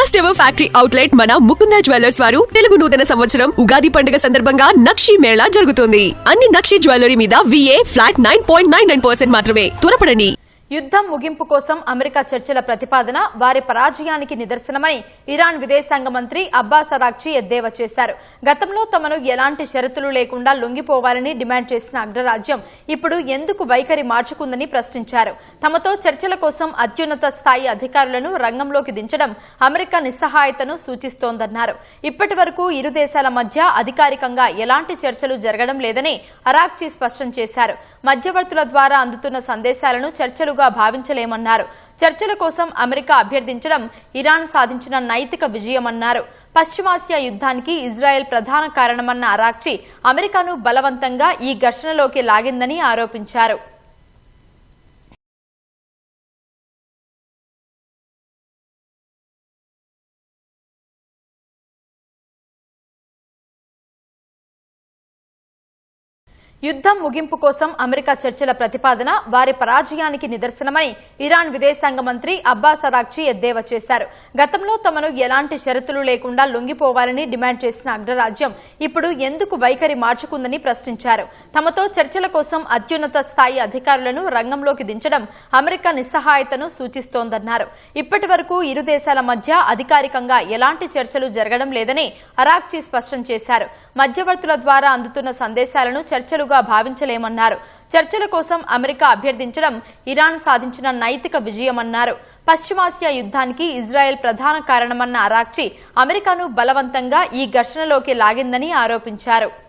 First ever factory outlet మన Mukunda jewellers వారు తెలుగు నూతన సంవత్సరం ఉగాది పండుగ సందర్భంగా నక్షి మేళా జరుగుతుంది. అన్ని నక్షి జ్యువెలరీ మీద VA ఫ్లాట్ 9.99% మాత్రమే. త్వరపడండి. యుద్ధం ముగింపు కోసం అమెరికా చర్చల ప్రతిపాదన వారి పరాజయానికి నిదర్శనమని ఇరాన్ విదేశాంగ మంత్రి అబ్బాస్ అరాగ్చి ఎద్దేవా చేశారు. గతంలో తమను ఎలాంటి షరతులు లేకుండా లొంగిపోవాలని డిమాండ్ చేసిన అగ్రరాజ్యం ఇప్పుడు ఎందుకు వైఖరి మార్చుకుందని ప్రశ్నించారు. తమతో చర్చల కోసం అత్యున్నత స్థాయి అధికారులను రంగంలోకి దించడం అమెరికా నిస్సహాయతను సూచిస్తోందన్నారు. ఇప్పటి వరకు ఇరు దేశాల మధ్య అధికారికంగా ఎలాంటి చర్చలు జరగడం లేదని అరాగ్చి స్పష్టం చేశారు. మధ్యవర్తుల ద్వారా అందుతున్న సందేశాలను చర్చలుగా భావించలేమన్నారు. చర్చల కోసం అమెరికా అభ్యర్థించడం ఇరాన్ సాధించిన నైతిక విజయమన్నారు. పశ్చిమాసియా యుద్ధానికి ఇజ్రాయెల్ ప్రధాన కారణమన్న అరాగ్చి అమెరికాను బలవంతంగా ఈ ఘర్షణలోకి లాగిందని ఆరోపించారు. యుద్ధం ముగింపు కోసం అమెరికా చర్చల ప్రతిపాదన వారి పరాజయానికి నిదర్శనమని ఇరాన్ విదేశాంగ మంత్రి అబ్బాస్ అరాగ్చి ఎద్దేవా చేశారు. గతంలో తమను ఎలాంటి షరతులు లేకుండా లొంగిపోవాలని డిమాండ్ చేసిన అగ్రరాజ్యం ఇప్పుడు ఎందుకు వైఖరి మార్చుకుందని ప్రశ్నించారు. తమతో చర్చల కోసం అత్యున్నత స్థాయి అధికారులను రంగంలోకి దించడం అమెరికా నిస్సహాయతను సూచిస్తోందన్నారు. ఇప్పటి వరకు ఇరు దేశాల మధ్య అధికారికంగా ఎలాంటి చర్చలు జరగడం లేదని అరాగ్చి స్పష్టం చేశారు. మధ్యవర్తుల ద్వారా అందుతున్న సందేశాలను చర్చలుగా భావించలేమన్నారు. చర్చల కోసం అమెరికా అభ్యర్థించడం ఇరాన్ సాధించిన నైతిక విజయమన్నారు. పశ్చిమాసియా యుద్ధానికి ఇజ్రాయెల్ ప్రధాన కారణమన్న అరాగ్చి అమెరికాను బలవంతంగా ఈ ఘర్షణలోకి లాగిందని ఆరోపించారు.